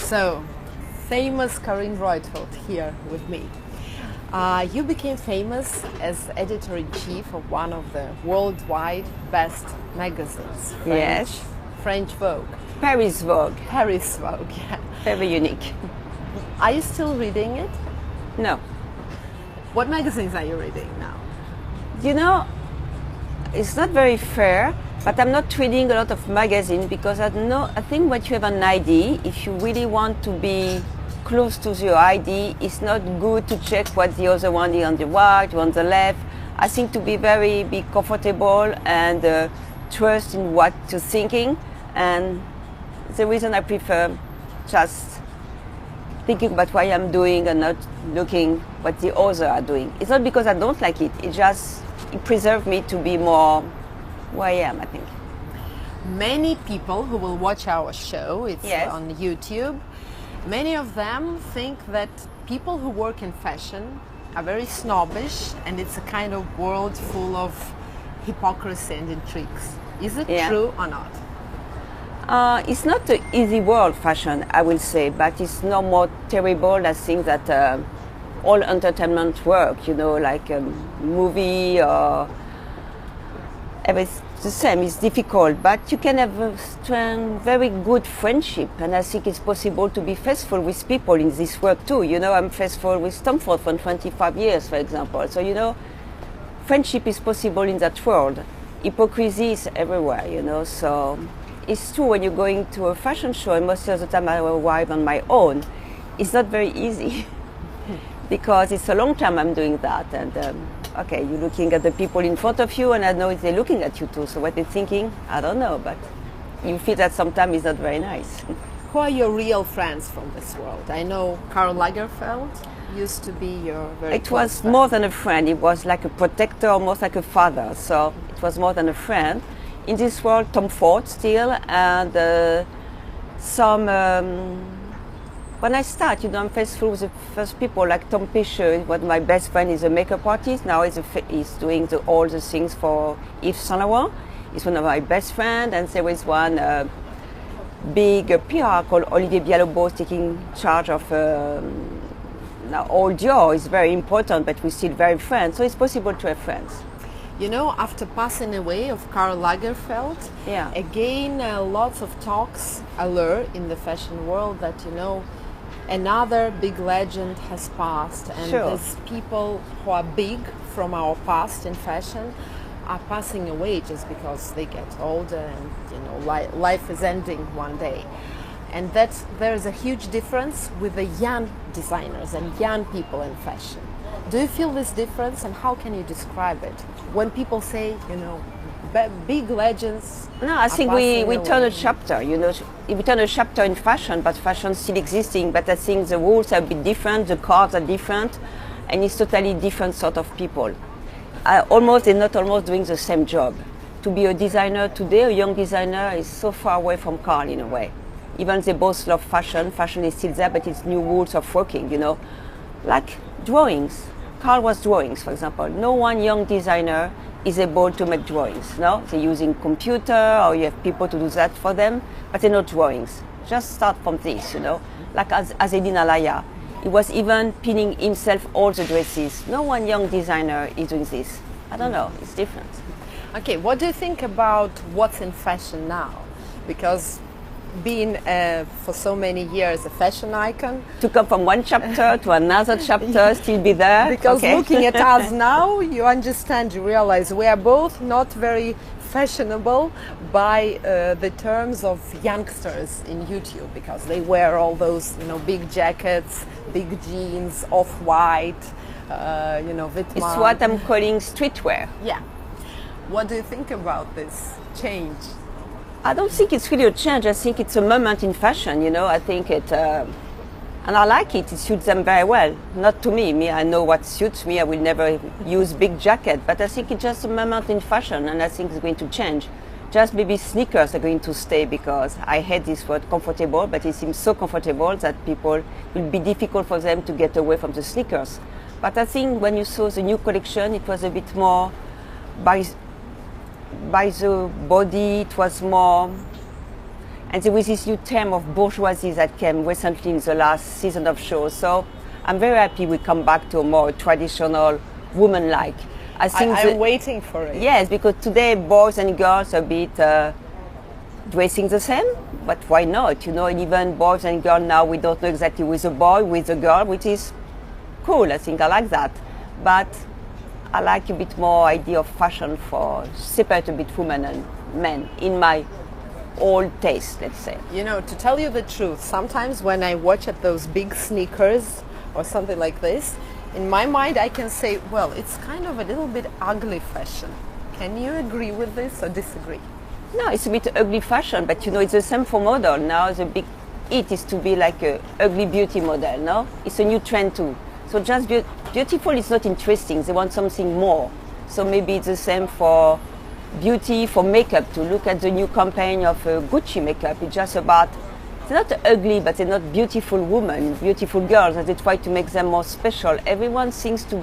So, famous CARINE ROITFELD here with me. You became famous as editor-in-chief of one of the worldwide best magazines. Yes. French Vogue. Paris Vogue. Paris Vogue, yeah. Very unique. Are you still reading it? No. What magazines are you reading now? You know, it's not very fair, but I'm not reading a lot of magazines because I think when you have an idea, if you really want to be close to your idea, it's not good to check what the other one is on the right or on the left. I think to be comfortable and trust in what you're thinking, and the reason I prefer just thinking about what I'm doing and not looking what the others are doing. It's not because I don't like it, it preserves me to be more who I am, I think. Many people who will watch our show, it's Yes. on YouTube, many of them think that people who work in fashion are very snobbish and it's a kind of world full of hypocrisy and intrigues. Is it Yeah. true or not? It's not an easy world, fashion, I will say, but it's no more terrible. I think that all entertainment work, like a movie or everything, the same. It's difficult, but you can have a strong, very good friendship, and I think it's possible to be faithful with people in this work too. I'm faithful with Tom Ford for 25 years, for example. So, friendship is possible in that world. Hypocrisy is everywhere, so it's true when you're going to a fashion show, and most of the time I arrive on my own. It's not very easy because it's a long time I'm doing that, and okay, you're looking at the people in front of you, and I know they're looking at you too, so what they're thinking, I don't know, but you feel that sometimes it's not very nice. Who are your real friends from this world? I know Karl Lagerfeld used to be your very It close was friend. more than a friend, it was like a protector, almost like a father, so it was more than a friend. In this world, Tom Ford still, and some, when I start, I'm faithful with the first people, like Tom Fisher, what my best friend is a makeup artist, now he's doing all the things for Yves Saint Laurent. He's one of my best friends, and there is one big PR called Olivier Bialobo taking charge of now all Dior is very important, but we're still very friends, so it's possible to have friends. After passing away of Karl Lagerfeld, Yeah. again, lots of talks allure in the fashion world that, another big legend has passed, and Sure. these people who are big from our past in fashion are passing away just because they get older and, life is ending one day. And that there is a huge difference with the young designers and young people in fashion. Do you feel this difference, and how can you describe it? When people say, big legends. No, I think passing we turn away. a chapter, we turn a chapter in fashion, but fashion still existing, but I think the rules are a bit different, the cards are different, and it's totally different sort of people. They're not almost doing the same job. To be a designer today, a young designer is so far away from Karl in a way. Even they both love fashion is still there, but it's new rules of working, Like drawings. Karl was drawings, for example. No one young designer is able to make drawings, no? They're using computer, or you have people to do that for them, but they're not drawings. Just start from this, Like Azedine Alaya. He was even pinning himself all the dresses. No one young designer is doing this. I don't know, it's different. Okay, what do you think about what's in fashion now? Because being for so many years a fashion icon. To come from one chapter to another chapter, still be there. Because okay. looking at us now, you realize we are both not very fashionable by the terms of youngsters in YouTube, because they wear all those, big jackets, big jeans, off-white, Vetements. It's what I'm calling streetwear. Yeah. What do you think about this change? I don't think it's really a change. I think it's a moment in fashion, I think it, and I like it. It suits them very well. Not to me. I know what suits me. I will never use big jacket, but I think it's just a moment in fashion, and I think it's going to change. Just maybe sneakers are going to stay, because I hate this word comfortable, but it seems so comfortable that people will be difficult for them to get away from the sneakers. But I think when you saw the new collection, it was a bit more by the body. It was more And there was this new term of bourgeoisie that came recently in the last season of shows. So I'm very happy we come back to a more traditional, woman-like. I'm waiting for it. Yes, because today boys and girls are a bit dressing the same, but why not? You know, and even boys and girls now, we don't know exactly who is a boy, who is a girl, which is cool. I think I like that. But I like a bit more idea of fashion for separate a bit women and men in my old taste, let's say. You know, to tell you the truth, sometimes when I watch at those big sneakers or something like this, in my mind I can say, well, it's kind of a little bit ugly fashion. Can you agree with this or disagree? No, it's a bit ugly fashion, but you know, it's the same for model. Now the big it is to be like a ugly beauty model, no? It's a new trend too. So just beautiful is not interesting. They want something more. So maybe it's the same for beauty, for makeup. To look at the new campaign of Gucci makeup, it's just about, they're not ugly, but they're not beautiful women, beautiful girls, and they try to make them more special. Everyone seems to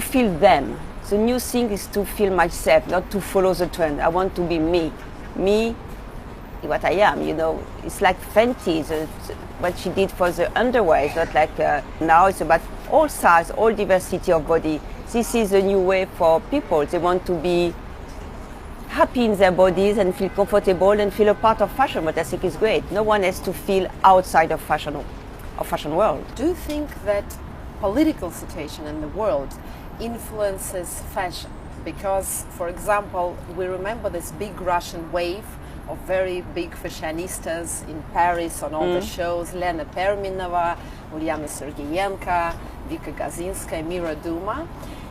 feel them. The new thing is to feel myself, not to follow the trend. I want to be me. Me, what I am, you know. It's like Fenty, what she did for the underwear. It's not like now it's about all size, all diversity of body. This is a new way for people. They want to be happy in their bodies and feel comfortable and feel a part of fashion, what I think is great. No one has to feel outside of fashion world. Do you think that political situation in the world influences fashion? Because, for example, we remember this big Russian wave of very big fashionistas in Paris on all the shows, Lena Perminova, Ulyana Sergeyenka, Vika Gazinskaya, Mira Duma.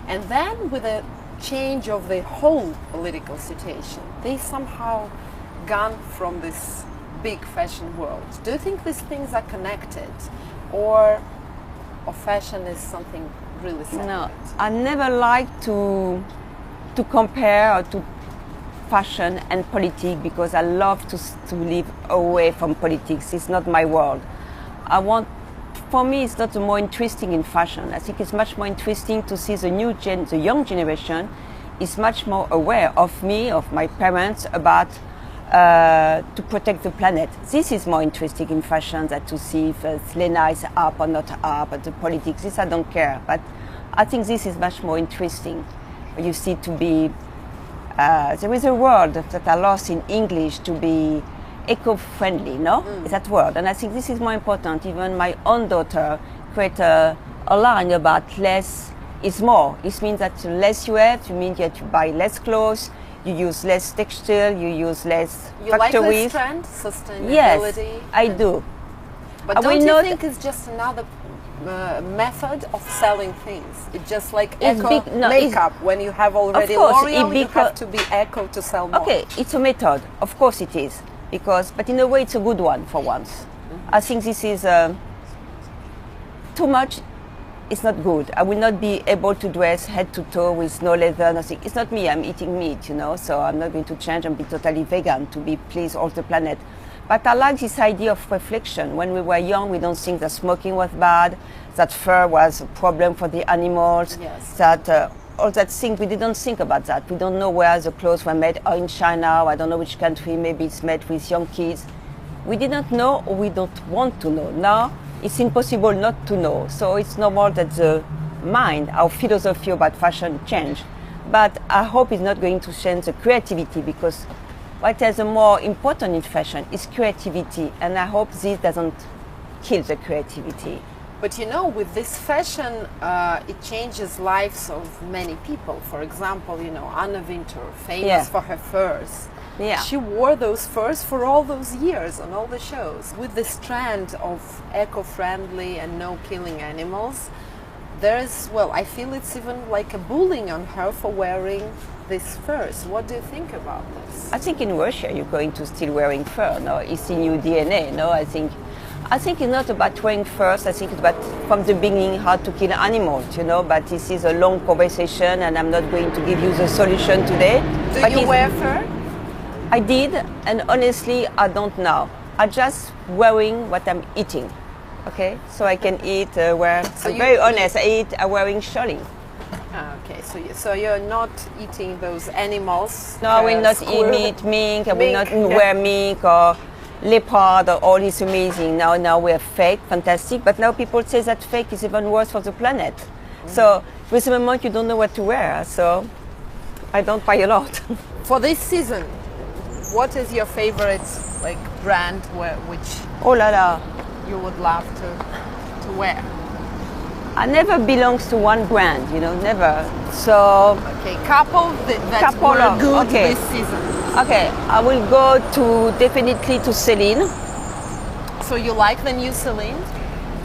And then with a change of the whole political situation, they somehow gone from this big fashion world. Do you think these things are connected, or fashion is something really separate? No, I never like to compare or to fashion and politics, because I love to live away from politics. It's not my world. For me, it's not more interesting in fashion. I think it's much more interesting to see the young generation is much more aware of me, of my parents, about to protect the planet. This is more interesting in fashion than to see if Lena is up or not up, and the politics. This I don't care. But I think this is much more interesting. You see, to be there is a word that I lost in English, to be eco-friendly, no? Is that word? And I think this is more important. Even my own daughter created a line about less is more. It means that less you have, you mean that you buy less clothes, you use less textile, you use less factories. You like this trend, sustainability? Yes, I do. But don't you think it's just another method of selling things? It's just like eco makeup. When you have already L'Oreal, you have to be eco to sell more. Okay, it's a method. Of course it is. But in a way it's a good one for once. I think this is too much. It's not good. I will not be able to dress head to toe with no leather, nothing. It's not me. I'm eating meat, you know, so I'm not going to change and be totally vegan to please all the planet. But I like this idea of reflection. When we were young, we don't think that smoking was bad, that fur was a problem for the animals, that all that things, we didn't think about that. We don't know where the clothes were made, or in China, or I don't know which country, maybe it's made with young kids. We didn't know, or we don't want to know. Now, it's impossible not to know. So it's normal that the mind, our philosophy about fashion change. But I hope it's not going to change the creativity, because what is more important in fashion is creativity. And I hope this doesn't kill the creativity. But you know, with this fashion, it changes lives of many people. For example, you know, Anna Wintour, famous for her furs. Yeah. She wore those furs for all those years on all the shows. With this trend of eco-friendly and no killing animals, there's, well, I feel it's even like a bullying on her for wearing these furs. What do you think about this? I think in Russia you're going to still wearing fur. No, it's in your DNA. No, I think it's not about wearing furs. I think it's about from the beginning how to kill animals. You know, but this is a long conversation, and I'm not going to give you the solution today. Do you wear fur? I did, and honestly, I don't now. I'm just wearing what I'm eating. Okay, so I can eat where. So I'm very honest. I'm wearing shirling. Okay, so you're not eating those animals? No, I will not eat meat, mink. I will not wear mink or leopard or all is amazing. Now we are fake, fantastic. But now people say that fake is even worse for the planet. So with the moment you don't know what to wear. So I don't buy a lot. For this season, what is your favorite like brand which Oh la la. you would love to wear? I never belongs to one brand, you know, never. So Okay, couple that were good this season. Okay, I will go to definitely to Celine. So you like the new Celine?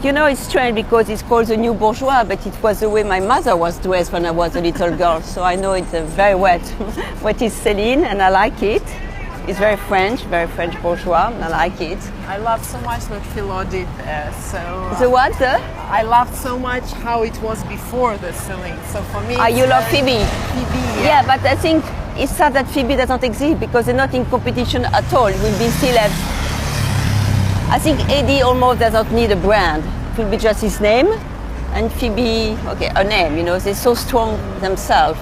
You know, it's strange because it's called the new bourgeois, but it was the way my mother was dressed when I was a little girl. So I know it's very wet. What is Celine, and I like it. It's very French bourgeois, and I like it. I love so much what Philo did. The what? I loved so much how it was before the Celine. So for me, You love Phoebe? Phoebe, Yeah, but I think it's sad that Phoebe doesn't exist because they're not in competition at all. It will be still have. I think Eddie almost does not need a brand. It will be just his name, and Phoebe, okay, a name. You know, they're so strong themselves.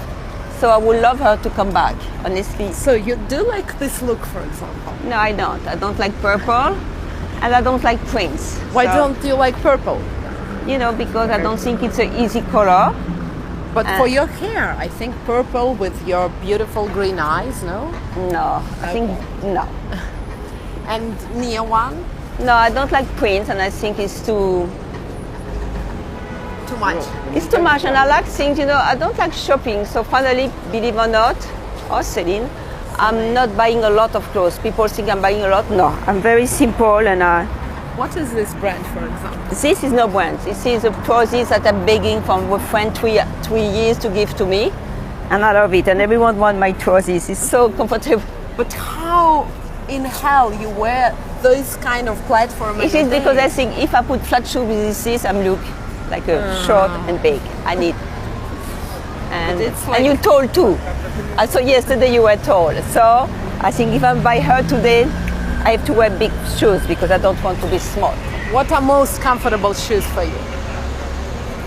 So I would love her to come back, honestly. So you do like this look, for example? No, I don't. I don't like purple, and I don't like prints. Why So, don't you like purple? You know, because I don't think it's an easy color. But for your hair, I think purple with your beautiful green eyes, no? No, I think no. And near one? No, I don't like prints, and I think it's too much. It's too much, and I like things, you know, I don't like shopping. So finally, believe or not, or Celine, I'm not buying a lot of clothes. People think I'm buying a lot. No, I'm very simple, and What is this brand, for example? this is no brand. This is a process that I'm begging from a friend 3 years to give to me, and I love it. And everyone wants my trousers. It's so comfortable. But how in hell you wear those kind of platform? It is because I think if I put flat shoes with this, I'm look like a short and big. I need. And, it's like and you tall too. I saw yesterday you were tall. So I think if I buy her today, I have to wear big shoes because I don't want to be small. What are most comfortable shoes for you?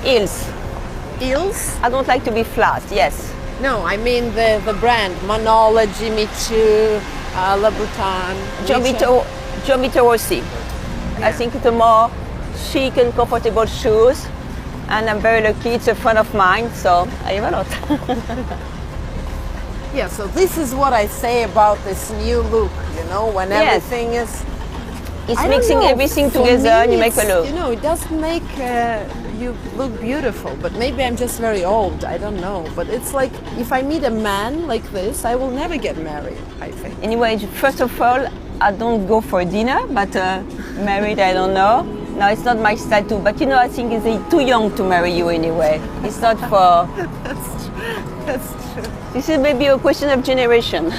Heels. Heels? I don't like to be flat, yes. No, I mean the brand. Manola, Jimmy Choo, Louboutin. Giovito Rossi. I think it's a more chic and comfortable shoes. And I'm very lucky, it's a friend of mine, so I have a lot. Yeah, so this is what I say about this new look, you know, when everything is... It's mixing everything together and you make a look. You know, it doesn't make you look beautiful, but maybe I'm just very old, I don't know. But it's like, if I meet a man like this, I will never get married, I think. Anyway, first of all, I don't go for dinner, but married, I don't know. No, it's not my style too, but you know, I think it's too young to marry you anyway. It's not for... That's true. That's true. This is maybe a question of generation.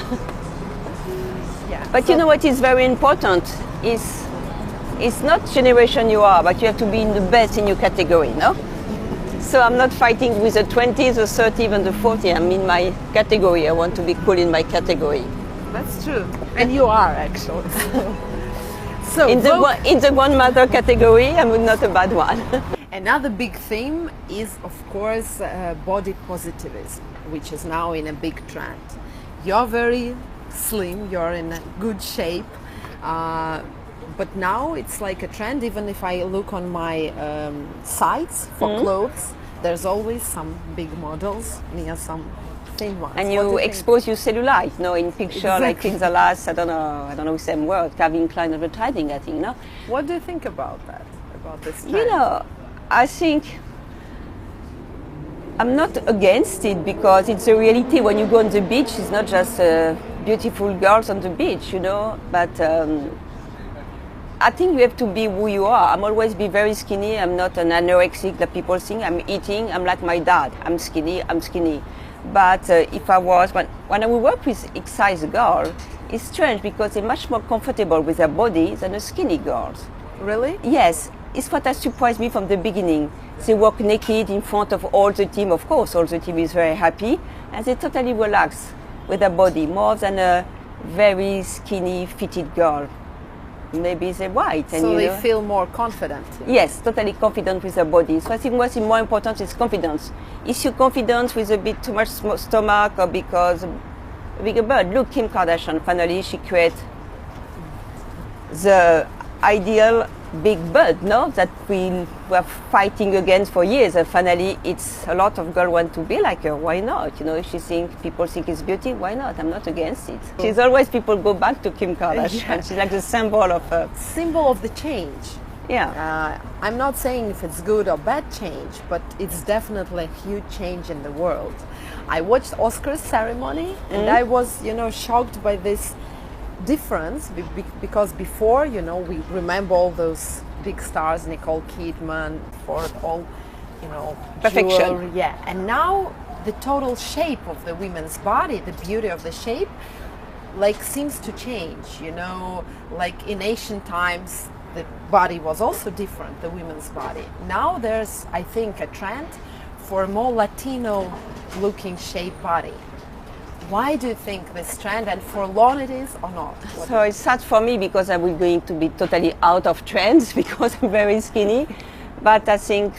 Yeah. But you know what is very important is it's not generation you are, but you have to be in the best in your category, no? So I'm not fighting with the 20s, the 30s, and the 40s. I'm in my category. I want to be cool in my category. That's true. And you are, actually. So in the grandmother category, I'm not a bad one. Another big theme is, of course, body positivism, which is now in a big trend. You're very slim, you're in a good shape, but now it's like a trend. Even if I look on my sites for clothes, there's always some big models near some thin ones. And you expose your cellulite, no, in picture like in the last, I don't know the same word, Calvin Klein advertising, I think, no? What do you think about that, about this trend? You know, I think I'm not against it because it's a reality. When you go on the beach, it's not just beautiful girls on the beach, you know, but I think you have to be who you are. I'm always be very skinny. I'm not an anorexic that people think. I'm eating, I'm like my dad. I'm skinny. But if I was, when I would work with exercise girl, it's strange because they're much more comfortable with their body than the skinny girls. Really? Yes, it's what has surprised me from the beginning. They walk naked in front of all the team. Of course, all the team is very happy, and they totally relax with their body, more than a very skinny, fitted girl. maybe they're white. And, so you they know, feel more confident. yes, totally confident with their body. So I think what's more important is confidence. If you're confident with a bit too much stomach or because a bigger butt, look, Kim Kardashian, finally she created the ideal big butt, no? That we were fighting against for years, and finally it's a lot of girls want to be like her. Why not? You know, if people think it's beauty, why not? I'm not against it. She's always, people go back to Kim Kardashian. Yeah. She's like the symbol of the change. Yeah. I'm not saying if it's good or bad change, but it's definitely a huge change in the world. I watched Oscars ceremony and I was, you know, shocked by this difference because before, you know, we remember all those big stars, Nicole Kidman, for all, you know, perfection. Jewelry, yeah. And now the total shape of the women's body, the beauty of the shape, like seems to change, you know, like in ancient times the body was also different, the women's body. Now there's, I think, a trend for a more Latino looking shape body. Why do you think this trend, and for long it is or not? So it's sad for me because I was going to be totally out of trends because I'm very skinny. But I think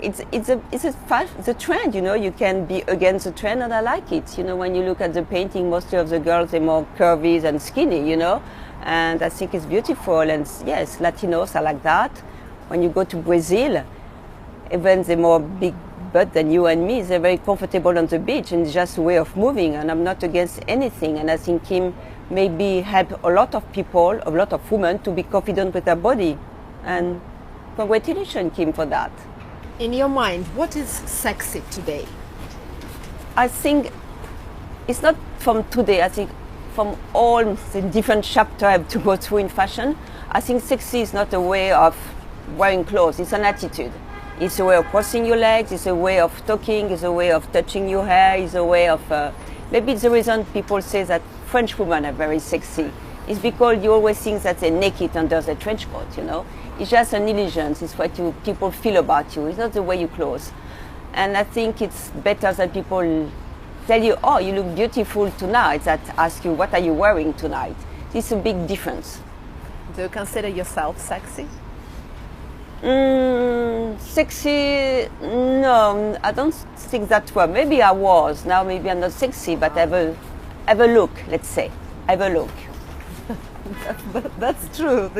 it's a trend, you know. You can be against the trend, and I like it. You know, when you look at the painting, mostly of the girls, they're more curvy than skinny, you know. And I think it's beautiful. And yes, Latinos are like that. When you go to Brazil, even they're more big butt than you and me, they're very comfortable on the beach, and it's just a way of moving, and I'm not against anything. And I think Kim maybe help a lot of people, a lot of women, to be confident with their body. And congratulations, Kim, for that. In your mind, what is sexy today? I think it's not from today. I think from all the different chapters I have to go through in fashion, I think sexy is not a way of wearing clothes, it's an attitude. It's a way of crossing your legs, it's a way of talking, it's a way of touching your hair, it's a way of... maybe it's the reason people say that French women are very sexy. It's because you always think that they're naked under the trench coat, you know. It's just an illusion, it's what people feel about you, it's not the way you clothes. And I think it's better that people tell you, oh, you look beautiful tonight, that ask you, what are you wearing tonight? It's a big difference. Do you consider yourself sexy? Sexy, no, I don't think that well. Maybe I was, now maybe I'm not sexy, but I have a look, let's say. I have a look. That's true.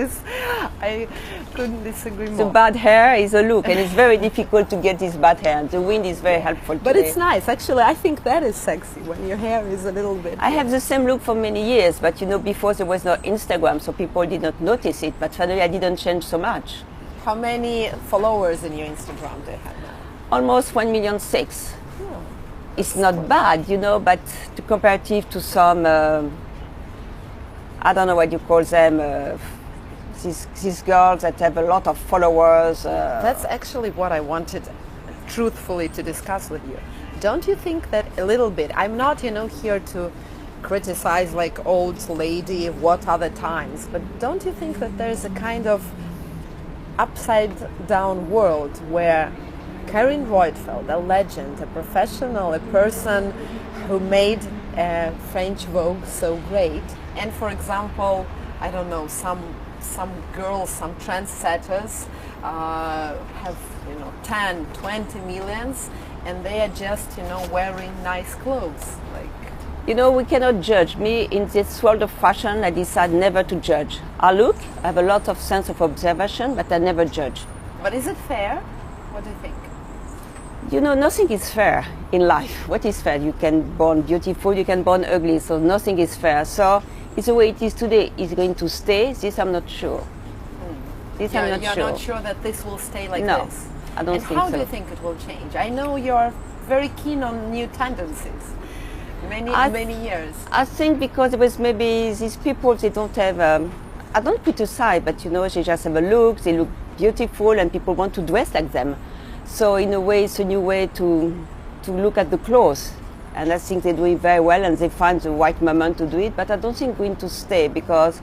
I couldn't disagree more. The bad hair is a look, and it's very difficult to get this bad hair, and the wind is very helpful But today. it's nice. Actually, I think that is sexy, when your hair is a little bit... I have the same look for many years, but you know, before there was no Instagram, so people did not notice it, but finally I didn't change so much. How many followers in your Instagram do you have now? Almost 1.6 million. Oh, It's not bad, you know, but comparative to some, I don't know what you call them, these girls that have a lot of followers. That's actually what I wanted, truthfully, to discuss with you. Don't you think that a little bit, I'm not, you know, here to criticize like old lady, what other times, but don't you think that there's a kind of upside down world where CARINE ROITFELD, a legend, a professional, a person who made French Vogue so great, and for example, I don't know, some girls, some trendsetters have, you know, 10, 20 millions, and they are just, you know, wearing nice clothes, like. You know, we cannot judge. Me, in this world of fashion, I decide never to judge. I look, I have a lot of sense of observation, but I never judge. But is it fair? What do you think? You know, nothing is fair in life. What is fair? You can born beautiful, you can born ugly, so nothing is fair. So it's the way it is today. Is it going to stay? This I'm not sure. This I'm not sure. You're not sure that this will stay like no, this? I don't think so. And how do you think it will change? I know you're very keen on new tendencies. Many years. I think because it was maybe these people, they don't have, I don't criticize, but you know, they just have a look, they look beautiful, and people want to dress like them. So in a way, it's a new way to look at the clothes. And I think they're doing very well, and they find the right moment to do it, but I don't think going to stay because,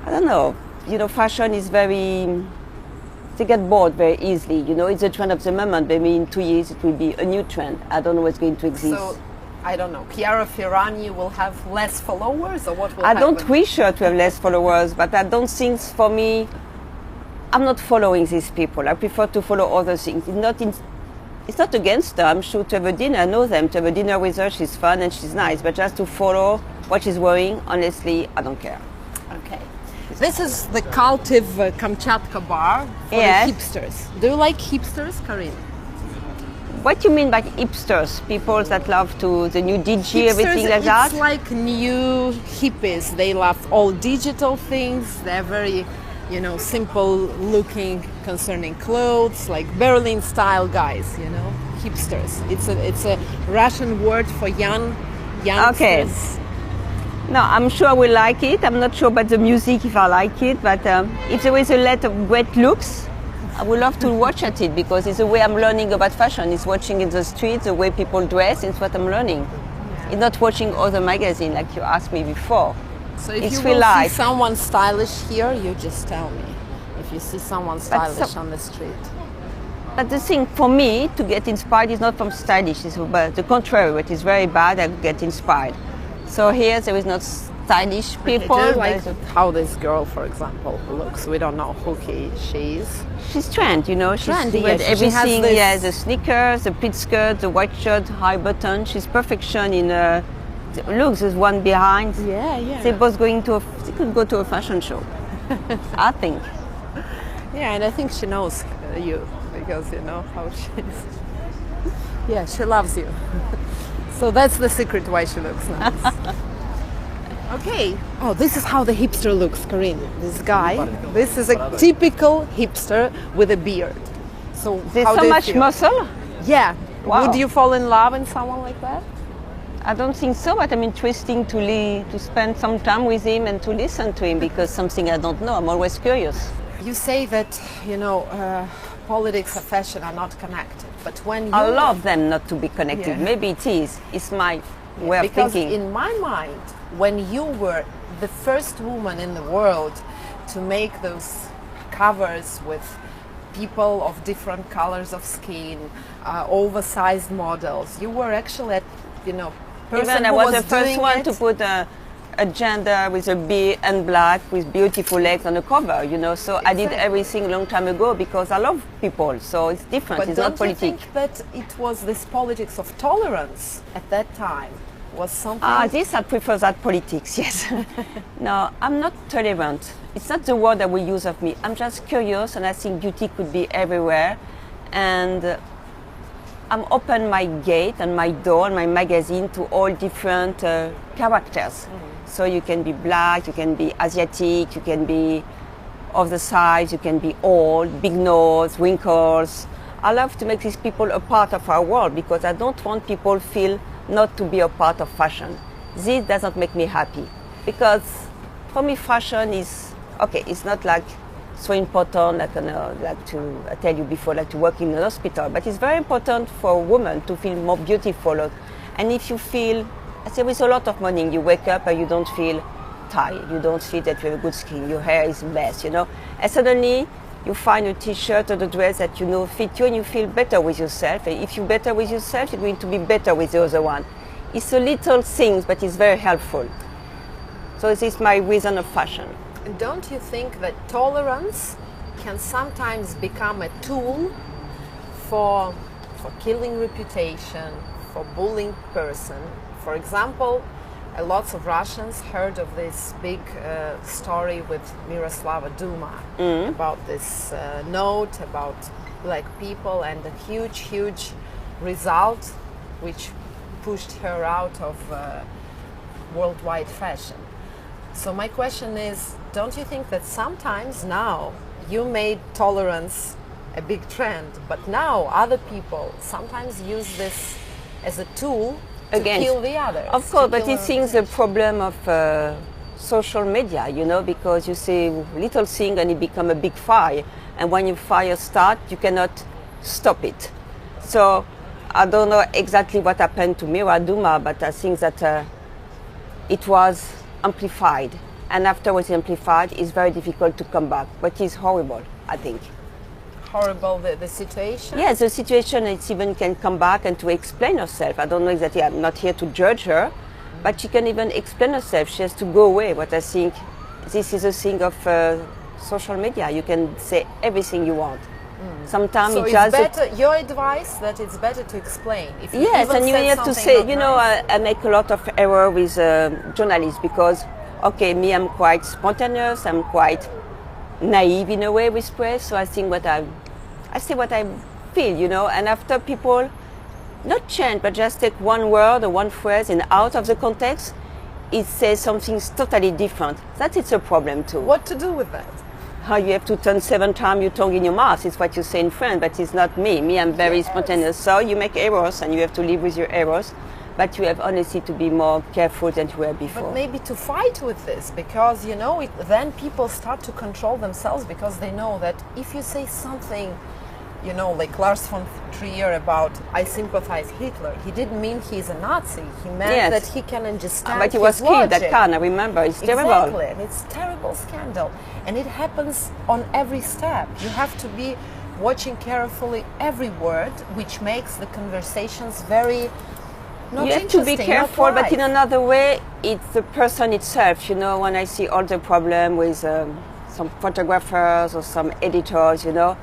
I don't know, you know, fashion is very, they get bored very easily, you know, it's a trend of the moment, maybe in 2 years it will be a new trend. I don't know what's going to exist. So I don't know, Chiara Ferragni will have less followers, or what will I happen? don't wish her to have less followers, but I don't think for me, I'm not following these people. I prefer to follow other things. It's not against her. I'm sure to have a dinner, I know them. To have a dinner with her, she's fun and she's nice. But just to follow what she's wearing, honestly, I don't care. Okay. This is the Kaltiv Kamchatka bar for Yes. the hipsters. Do you like hipsters, Karine? What do you mean by hipsters? People that love the new DJ, everything like that? It's like new hippies. They love all digital things. They're very, simple looking concerning clothes, like Berlin style guys, hipsters. It's a Russian word for youngsters. Okay. No, I'm sure I will like it. I'm not sure about the music if I like it, but if there is a lot of great looks, I would love to watch at it, because it's the way I'm learning about fashion. It's watching in the streets, the way people dress, it's what I'm learning. It's not watching other magazines like you asked me before. So if it's you real will life. see someone stylish here, you just tell me. If you see someone stylish on the street. But the thing for me to get inspired is not from stylish, it's about the contrary. It is very bad, I get inspired. So here there is not stylish people. Okay, like how this girl, for example, looks. We don't know who she is. She's trend, She's trendy, with yes. everything. She has Yeah, the sneakers, the pleat skirt, the white shirt, high button. She's perfection in. Look, there's one behind. Yeah. They both they could go to a fashion show. I think. Yeah, and I think she knows you, because you know how she is. Yeah, she loves you. So that's the secret why she looks nice. Okay. Oh, this is how the hipster looks, Karine. This guy. This is a typical hipster with a beard. So There's how so do you much feel? muscle. Yeah. Wow. Would you fall in love in someone like that? I don't think so, but I'm interested to spend some time with him and to listen to him, because something I don't know. I'm always curious. You say that, politics and fashion are not connected, but when you... I love them not to be connected. Yeah. Maybe it is. It's my way of because thinking. in my mind, when you were the first woman in the world to make those covers with people of different colors of skin, oversized models, you were actually, person Even I who was the first doing one it. to put a gender with a beard and black with beautiful legs on the cover, So I did everything a long time ago because I love people. So it's different. But it's don't not politics. you think that it was this politics of tolerance at that time was something? This I prefer that politics, yes. No, I'm not tolerant. It's not the word that we use of me. I'm just curious, and I think beauty could be everywhere. And I'm open my gate and my door and my magazine to all different characters. So you can be black, you can be Asiatic, you can be of the size, you can be old, big nose, wrinkles. I love to make these people a part of our world, because I don't want people feel not to be a part of fashion. This doesn't make me happy, because for me fashion is, okay, it's not like so important, like I tell you before, like to work in an hospital, but it's very important for a woman to feel more beautiful. And if you feel, I say with a lot of money, you wake up and you don't feel tired, you don't feel that you have a good skin, your hair is best, and suddenly you find a t-shirt or a dress that fit you, and you feel better with yourself. And if you're better with yourself, you're going to be better with the other one. It's a little things, but it's very helpful. So this is my reason of fashion. Don't you think that tolerance can sometimes become a tool for killing reputation, for bullying person? For example, lots of Russians heard of this big story with Miroslava Duma about this note about black people, and a huge result which pushed her out of worldwide fashion. So my question is, don't you think that sometimes now you made tolerance a big trend, but now other people sometimes use this as a tool to kill the others? Of course, but it seems the problem of social media, because you say little thing and it become a big fire. And when your fire starts, you cannot stop it. So I don't know exactly what happened to Mira Duma, but I think that it was amplified. And after it was amplified, it's very difficult to come back. But it's horrible, I think. horrible the situation? Yes, the situation, it's even can come back and to explain herself. I don't know exactly, I'm not here to judge her, but she can even explain herself. She has to go away. What I think, this is a thing of social media. You can say everything you want. Sometimes so it's it's just better, your advice that it's better to explain. If you yes, even and you said have to something say, not you know, nice. I make a lot of error with journalists because, okay, me, I'm quite spontaneous, I'm quite naive in a way with press, so I think I say what I feel, you know, and after people not change, but just take one word or one phrase and out of the context, it says something totally different. That is a problem too. What to do with that? How you have to turn 7 times your tongue in your mouth. It's what you say in French, but it's not me. Me, I'm very spontaneous. So you make errors and you have to live with your errors, but you have honestly to be more careful than you were before. But maybe to fight with this, because you know, then people start to control themselves because they know that if you say something, you know, like Lars von Trier about I sympathize Hitler, he didn't mean he's a Nazi. He meant that he can understand. But he was killed at Cannes, I remember. It's terrible. Exactly, and it's a terrible scandal. And it happens on every step. You have to be watching carefully every word, which makes the conversations very not you have to be careful, but in another way, it's the person itself. You know, when I see all the problem with some photographers or some editors, you know,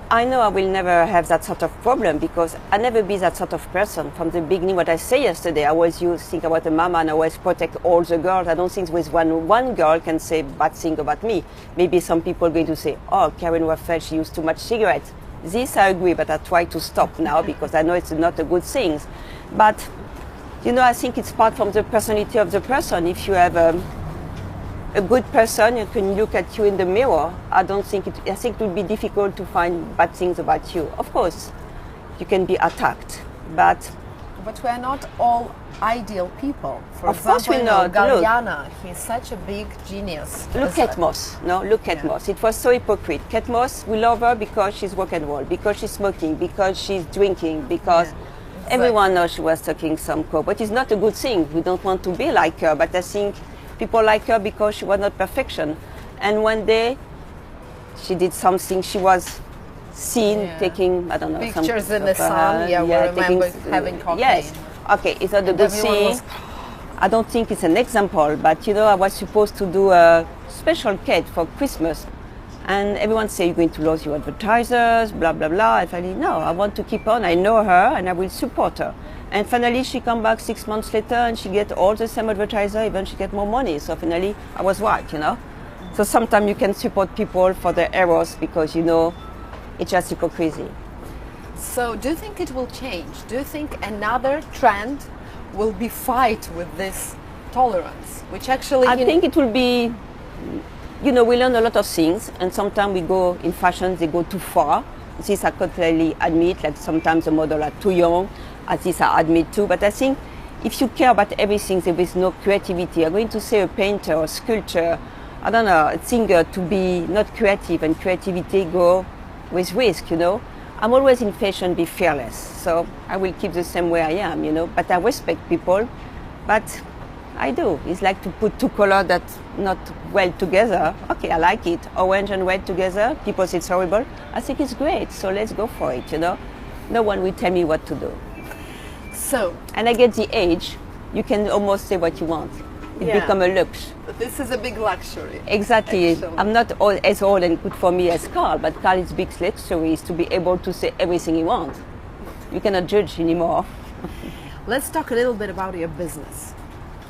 I know I will never have that sort of problem because I never be that sort of person. From the beginning, what I say yesterday, I always think about the mama and I always protect all the girls. I don't think with one girl can say bad thing about me. Maybe some people are going to say, oh, CARINE ROITFELD, she used too much cigarettes. This I agree, but I try to stop now because I know it's not a good thing. But, you know, I think it's part from the personality of the person. If you have a good person, you can look at you in the mirror. I think it would be difficult to find bad things about you. Of course, you can be attacked, but we are not all ideal people. For of course example, we're not. Galiana, he's such a big genius. Look at Moss. No, look at Moss. It was so hypocrite. Kate Moss, we love her because she's rock and roll, because she's smoking, because she's drinking, because everyone knows she was taking some coke. But it's not a good thing. We don't want to be like her, but I think people like her because she was not perfection. And one day, she did something. She was seen taking, I don't know, pictures in the sun. We remember having cocaine. Yes. Okay, it's not a good thing. I don't think it's an example, but you know, I was supposed to do a special cake for Christmas. And everyone say you're going to lose your advertisers, blah, blah, blah. I finally, no, I want to keep on. I know her and I will support her. And finally, she come back 6 months later and she get all the same advertiser, even she get more money. So finally, I was right, you know. So sometimes you can support people for their errors because, you know, it's just hypocrisy. So do you think it will change? Do you think another trend will be fight with this tolerance, which actually... I think it will be, you know, we learn a lot of things and sometimes we go in fashion, they go too far. This I totally admit, like sometimes the models are too young. At least I admit too, but I think if you care about everything, there is no creativity. I'm going to say a painter or sculptor, I don't know, a singer to be not creative and creativity go with risk, you know. I'm always in fashion, be fearless. So I will keep the same way I am, you know, but I respect people, but I do. It's like to put two colors that not well together. Okay, I like it. Orange and red together, people say it's horrible. I think it's great, so let's go for it, you know. No one will tell me what to do. So, and I get the age, you can almost say what you want. It becomes a lux. This is a big luxury. Exactly. Actually. I'm not as old and good for me as Carl, but Carl's big luxury is to be able to say everything he wants. You cannot judge anymore. Let's talk a little bit about your business.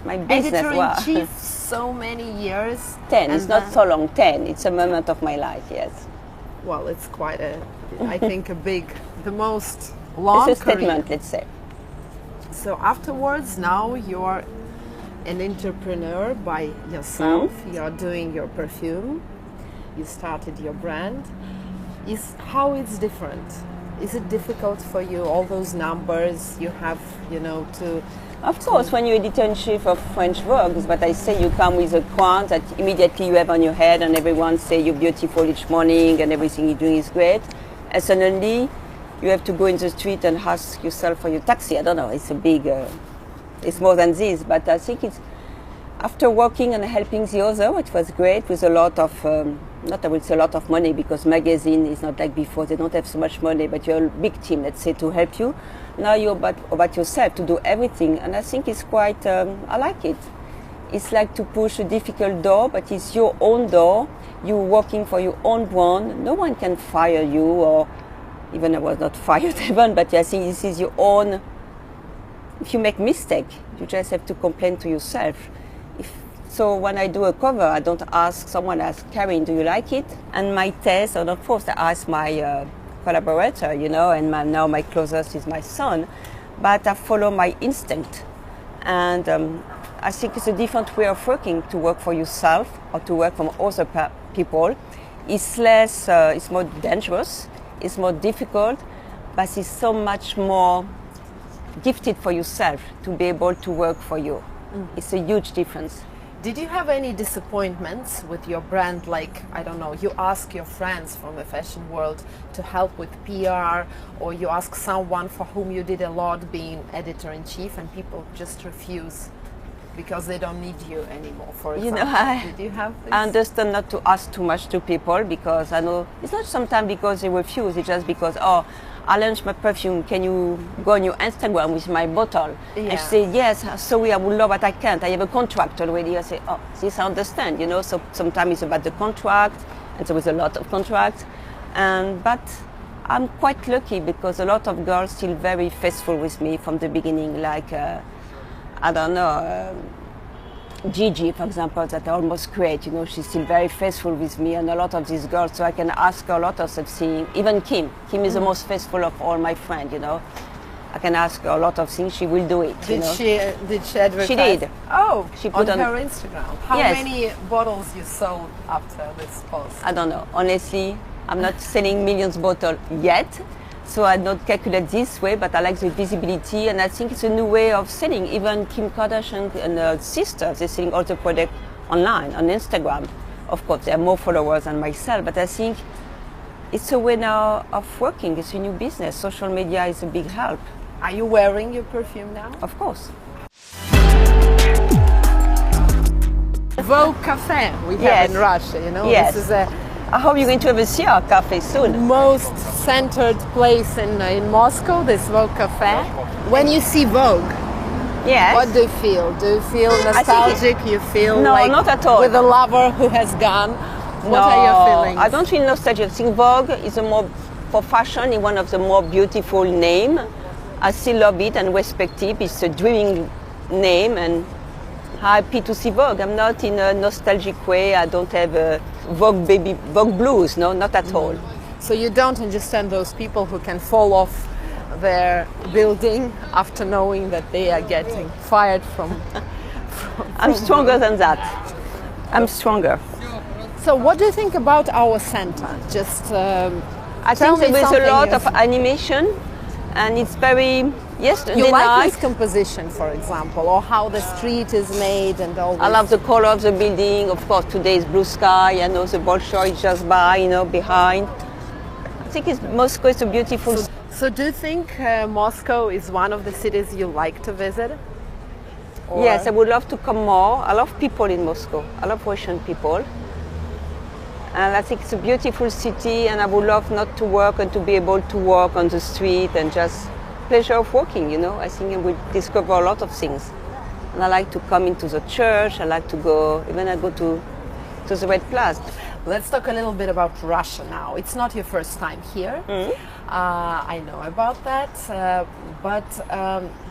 My business, Editor-in-chief, so many years. 10, it's not so long, 10. It's a moment of my life, yes. Well, it's quite I think the most long It's a statement, career. let's say. So afterwards, now you're an entrepreneur by yourself. You're doing your perfume. You started your brand. How it's different? Is it difficult for you, all those numbers you have, you know, to... Of course, when you're editor-in-chief of French Vogue, but I say you come with a crown that immediately you have on your head and everyone say you're beautiful each morning and everything you're doing is great. And suddenly, you have to go in the street and ask yourself for your taxi. I don't know, it's a big, it's more than this, but I think it's, after working and helping the other, which was great, with a lot of not I would say a lot of money, because magazine is not like before, they don't have so much money, but you're a big team, let's say, to help you. Now you're about yourself to do everything, and I think it's quite, I like it. It's like to push a difficult door, but it's your own door. You're working for your own brand. No one can fire you, or even I was not fired even, but I think this is your own. If you make mistake, you just have to complain to yourself. So when I do a cover, I don't ask someone, ask Carine, do you like it? And my taste, and of course I ask my collaborator, you know, and now my closest is my son, but I follow my instinct. And I think it's a different way of working, to work for yourself or to work from other people. It's less, it's more dangerous, it's more difficult, but it's so much more gifted for yourself to be able to work for you. It's a huge difference. Did you have any disappointments with your brand? Like, I don't know, you ask your friends from the fashion world to help with PR, or you ask someone for whom you did a lot being editor-in-chief, and people just refuse because they don't need you anymore, for example. You know, did you have this? I understand not to ask too much to people, because I know it's not sometimes because they refuse, it's just because, oh, I launched my perfume, can you go on your Instagram with my bottle? Yeah. And she said, yes, sorry, I would love, but I can't. I have a contract already. I say, oh, this I understand, you know. So sometimes it's about the contract, and there was a lot of contracts. But I'm quite lucky, because a lot of girls still very faithful with me from the beginning. Like, I don't know, Gigi, for example, that I almost create, you know, she's still very faithful with me, and a lot of these girls, so I can ask her a lot of things. Even Kim is the most faithful of all my friends, you know. I can ask her a lot of things, she will do it. Did she advertise? She did. Oh, she put on her Instagram. How many bottles you sold after this post? I don't know. Honestly, I'm not selling millions bottles yet. So I don't calculate this way, but I like the visibility, and I think it's a new way of selling. Even Kim Kardashian and her sisters, they're selling all the product online, on Instagram. Of course, they have more followers than myself, but I think it's a way now of working. It's a new business. Social media is a big help. Are you wearing your perfume now? Of course. Vogue Cafe we have in Russia, you know. Yes. This is I hope you're going to have a CR cafe soon. Most centered place in Moscow, this Vogue Cafe. When you see Vogue, yes. What do you feel? Do you feel nostalgic? You feel no, like not at all. With a lover who has gone? What are your feelings? I don't feel nostalgic. I think Vogue is a more, for fashion, is one of the more beautiful name. I still love it and respect it. It's a dreaming name, and happy to see Vogue. I'm not in a nostalgic way. I don't have a Vogue blues, no, not at all. So you don't understand those people who can fall off their building after knowing that they are getting fired from I'm stronger than that. I'm stronger. So what do you think about our center? Just I think there is a lot of animation, and it's very, yesterday you like night. this composition, for example, or how the street is made and all this? I love the color of the building. Of course, today is blue sky. I know the Bolshoi is just by, you know, behind. I think Moscow is a beautiful. So do you think Moscow is one of the cities you like to visit? Or? Yes, I would love to come more. I love people in Moscow. I love Russian people. And I think it's a beautiful city, and I would love not to work and to be able to walk on the street and just pleasure of walking, you know. I think I would discover a lot of things. And I like to come into the church, I like to go, even I go to the Red Plaza. Let's talk a little bit about Russia now. It's not your first time here. I know about that, but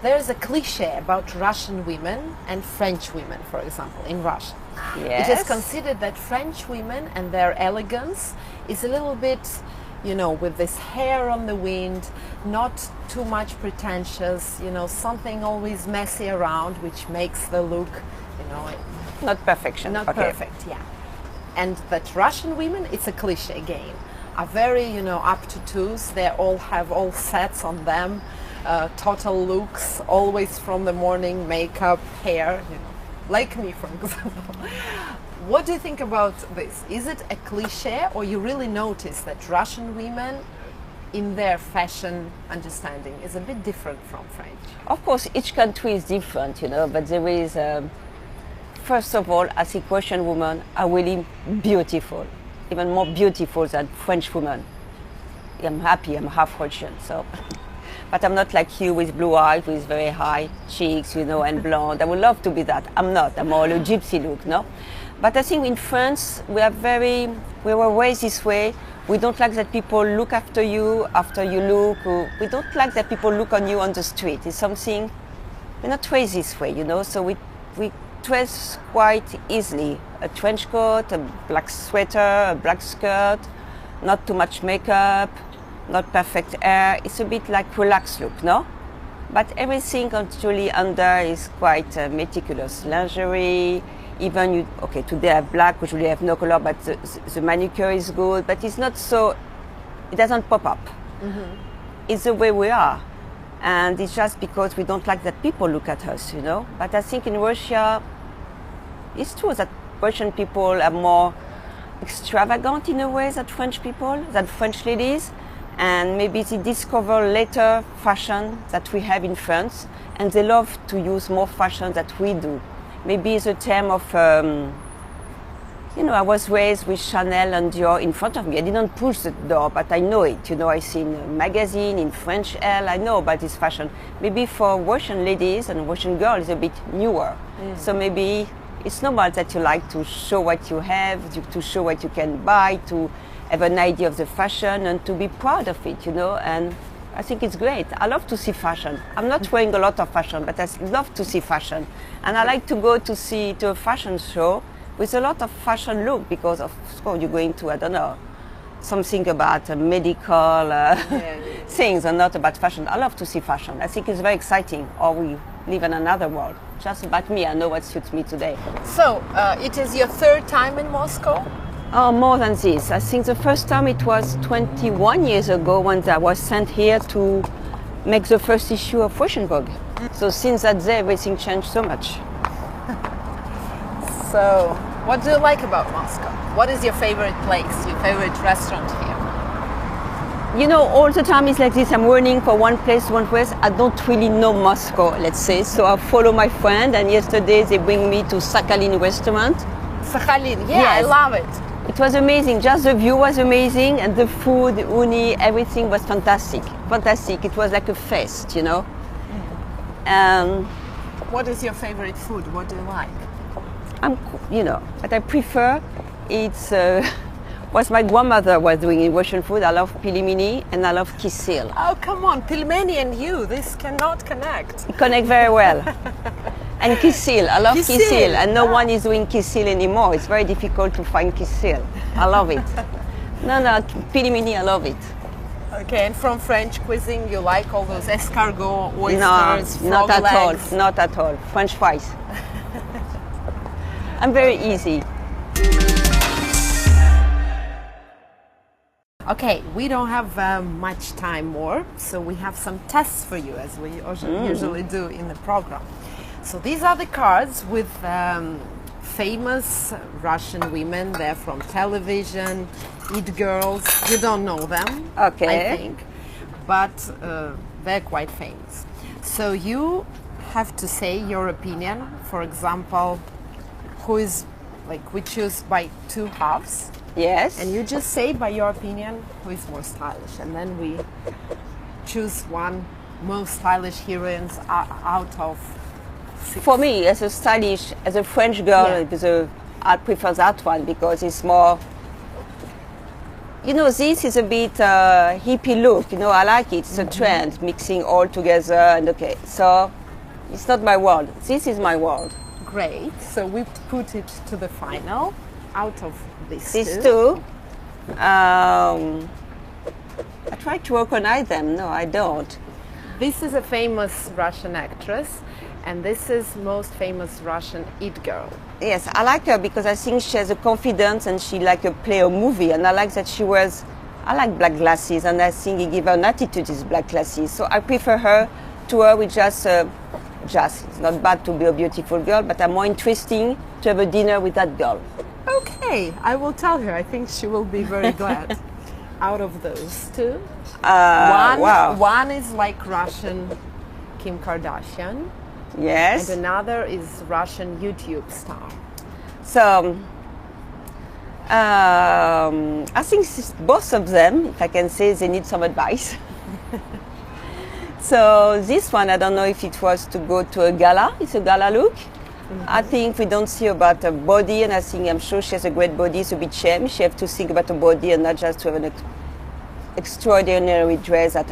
there's a cliche about Russian women and French women, for example, in Russia. Yes. It is considered that French women and their elegance is a little bit, you know, with this hair on the wind, not too much pretentious, you know, something always messy around, which makes the look, you know, not perfection. Not okay. perfect, yeah. And that Russian women, it's a cliche again, are very, you know, up to twos. They all have all sets on them, total looks, always from the morning, makeup, hair, you know, like me, for example. What do you think about this? Is it a cliche, or you really notice that Russian women in their fashion understanding is a bit different from French? Of course, each country is different, you know, but there is, first of all, I think Russian women are really beautiful. even more beautiful than French women. I'm happy, I'm half Russian, so. But I'm not like you with blue eyes, with very high cheeks, you know, and blonde. I would love to be that. I'm not. I'm more a gypsy look, no? But I think in France, we were raised this way. We don't like that people look after you look. Or we don't like that people look on you on the street. It's something, we're not raised this way, you know, so we dress quite easily. A trench coat, a black sweater, a black skirt, not too much makeup, not perfect hair. It's a bit like relaxed look, no? But everything actually under is quite meticulous. Lingerie, even you, okay, today I have black, usually I have no color, but the manicure is good, but it's not so, it doesn't pop up. Mm-hmm. It's the way we are. And it's just because we don't like that people look at us, you know? But I think in Russia, it's true that Russian people are more extravagant in a way than French people, than French ladies. And maybe they discover later fashion that we have in France, and they love to use more fashion that we do. Maybe it's a term of, you know, I was raised with Chanel and Dior in front of me. I didn't push the door, but I know it. You know, I see in a magazine, in French Elle, I know about this fashion. Maybe for Russian ladies and Russian girls, it's a bit newer. Mm. So maybe it's normal that you like to show what you have, to show what you can buy, to have an idea of the fashion and to be proud of it, you know. And I think it's great. I love to see fashion. I'm not wearing a lot of fashion, but I love to see fashion. And I like to go to a fashion show with a lot of fashion look, because of course you're going to, I don't know, something about medical things and not about fashion. I love to see fashion. I think it's very exciting, or we live in another world. Just about me, I know what suits me today. So, it is your third time in Moscow? Oh, more than this. I think the first time it was 21 years ago when I was sent here to make the first issue of Fashion Vogue. So since that day, everything changed so much. So, what do you like about Moscow? What is your favorite place, your favorite restaurant here? You know, all the time it's like this. I'm running for one place. I don't really know Moscow, let's say. So I follow my friend, and yesterday they bring me to Sakhalin restaurant. Sakhalin, yeah, yes. I love it. It was amazing. Just the view was amazing, and the food, uni, everything was fantastic. Fantastic. It was like a feast, you know. What is your favorite food? What do you like? You know, what I prefer, it's what my grandmother was doing in Russian food. I love pilimini and I love kisil. Oh, come on, pilimini and you, this cannot connect. It connect very well. And kisil, I love kisil, and no one is doing kisil anymore. It's very difficult to find kisil. I love it. No, pilimini, I love it. Okay, and from French cuisine, you like all those escargot, oysters, no, frog legs? All, not at all. French fries. I'm very easy. Okay, we don't have much time more, so we have some tests for you, as we usually do in the program. So these are the cards with famous Russian women. They're from television, It Girls. You don't know them, okay, I think, but they're quite famous. So you have to say your opinion. For example, who is, like, we choose by two halves. Yes. And you just say, by your opinion, who is more stylish. And then we choose one most stylish heroines out of six. For me, as a French girl, yeah, I prefer that one because it's more, you know, this is a bit hippie look. You know, I like it. It's a trend, mixing all together. And okay, so it's not my world. This is my world. Great. So we put it to the final out of these two. I try to recognize them. No, I don't. This is a famous Russian actress, and this is most famous Russian It Girl. Yes, I like her because I think she has a confidence and she like a play a movie, and I like that she wears, I like black glasses, and I think it gives her an attitude, these black glasses. So I prefer her to her with just, it's not bad to be a beautiful girl, but I'm more interesting to have a dinner with that girl. Okay, I will tell her. I think she will be very glad. Out of those two, one is like Russian Kim Kardashian. Yes. And another is Russian YouTube star. So I think both of them, if I can say, they need some advice. So this one, I don't know if it was to go to a gala. It's a gala look. I think we don't see about her body, and I'm sure she has a great body. It's a bit shame. She has to think about her body and not just to have an extraordinary dress that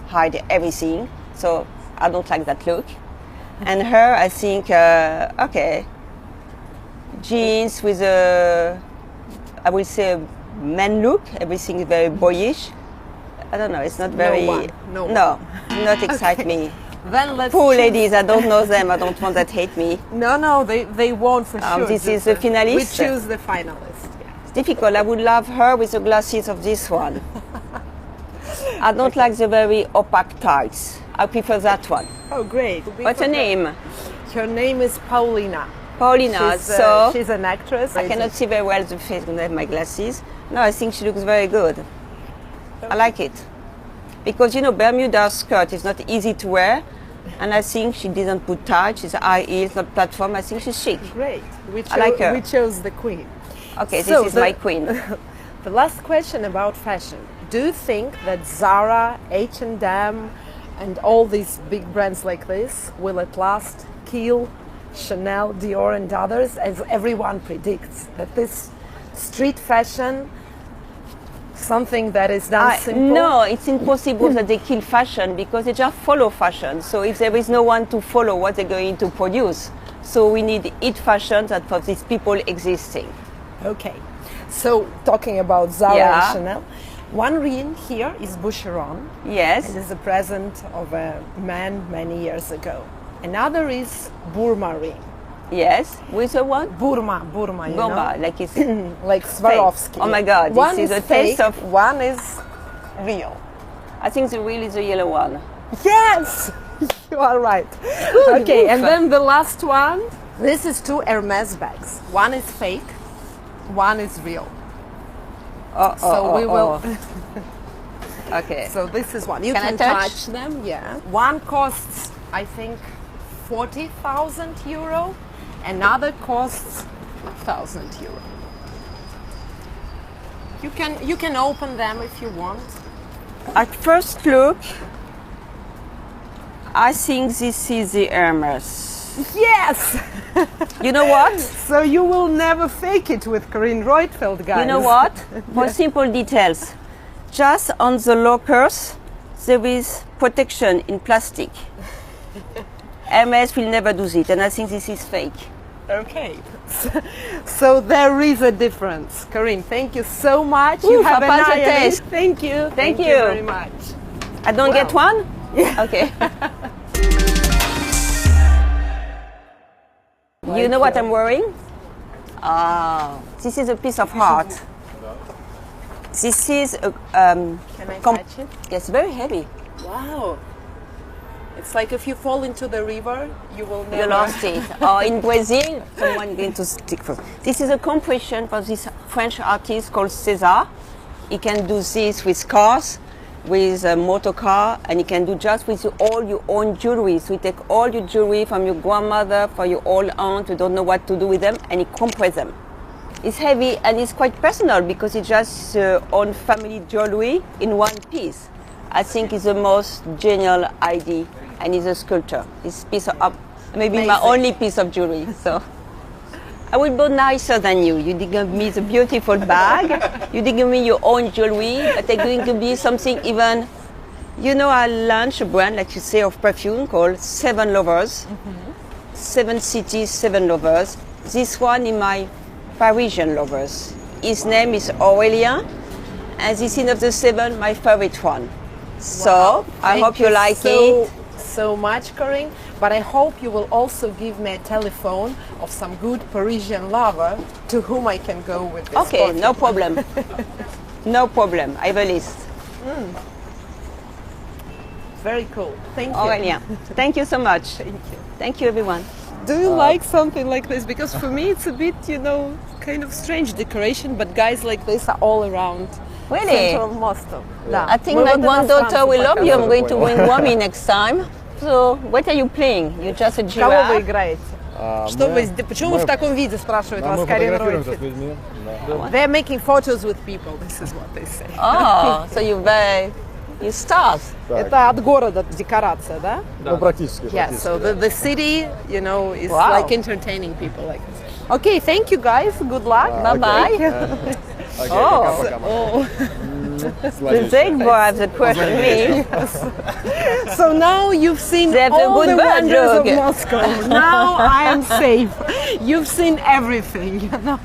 hide everything. So I don't like that look. And her, I think, okay, jeans with a, I will say, a man look. Everything is very boyish. I don't know. It's not very. No, not excite me. Then let's poor choose. ladies. I don't know them. I don't want that hate me. No, they won't for sure. This is the finalist. We choose the finalist. Yeah. It's difficult. I would love her with the glasses of this one. I don't like the very opaque tights. I prefer that one. Oh, great. What's her name? Her name is Paulina. Paulina. She's an actress. I cannot see very well the face when I have my glasses. No, I think she looks very good. I like it. Because, you know, Bermuda skirt is not easy to wear. And I think she didn't put tight. She's high heels, not platform. I think she's chic. Great. I like her. We chose the queen. Okay, so this is my queen. The last question about fashion. Do you think that Zara, H&M, and all these big brands like this will at last kill Chanel, Dior, and others, as everyone predicts? That this street fashion, something that is done simple? No, it's impossible that they kill fashion because they just follow fashion. So if there is no one to follow, what they're going to produce? So we need it fashion that for these people existing. Okay. So talking about Zara and Chanel, one ring here is Boucheron. Yes. It is a present of a man many years ago. Another is Burma ring. Yes, with a what? Burma, you know? Like it's like Swarovski. Oh my God, one this is a fake, taste of. One is real. I think the real is the yellow one. Yes, you are right. Good, okay, and then the last one. This is two Hermes bags. One is fake, one is real. So we will. Okay. So this is one. You Can can I touch? touch them. Yeah. One costs, I think, 40,000 euro. Another costs 1,000 euro. You can open them if you want. At first look, I think this is the Hermes. Yes! You know what? So you will never fake it with CARINE ROITFELD, guys. You know what? For simple details, just on the lockers, there is protection in plastic. Hermes will never do it, and I think this is fake. Okay. So there is a difference. CARINE, thank you so much. Ooh, you have a nice nice taste. Thank you. Thank you very much. I don't get one? Yeah. Okay. You know what I'm wearing? This is a piece of art. This is a... Can I touch it? Yes, very heavy. Wow. It's like if you fall into the river, you will never... You lost it. Or in Brazil, someone going to stick for. This is a compression for this French artist called César. He can do this with cars, with a motor car, and you can do just with all your own jewelry. So you take all your jewelry from your grandmother, from your old aunt who don't know what to do with them, and you compress them. It's heavy and it's quite personal because it's just your own family jewelry in one piece. I think it's the most genial idea, and it's a sculpture. It's piece of maybe Amazing. my only piece of jewelry. So I will be nicer than you. You did give me the beautiful bag. You did give me your own jewelry, but it's going to be something even. You know, I launched a brand, like you say, of perfume called Seven Lovers. Mm-hmm. 7 cities, 7 lovers. This one is my Parisian lovers. His name is Aurélien, and this is of the 7, my favorite one. So I hope you like it. So much, CARINE, but I hope you will also give me a telephone of some good Parisian lover to whom I can go with this. Okay, no problem. No problem. I have a list. Very cool. Thank you. Aurélien, thank you so much. Thank you. Thank you, everyone. Do you like something like this? Because for me it's a bit, you know, kind of strange decoration, but guys like this are all around. Really? Center of Moscow. Da. I think my granddaughter will love you. I'm going to bring Wami next time. So what are you playing? You're just a giraffe? Кого вы играете? Что почему вы в таком виде, спрашивает вас Карин Ройтфельд? They're making photos with people, this is what they say. Oh, so you start. Это от города декорация, да? Ну, практически. Yeah, so the city, you know, is like entertaining people like this. Okay, thank you guys, good luck, bye-bye. The big boy of the question me. So now you've seen all the wonders of Moscow. Now I am safe. You've seen everything, you know.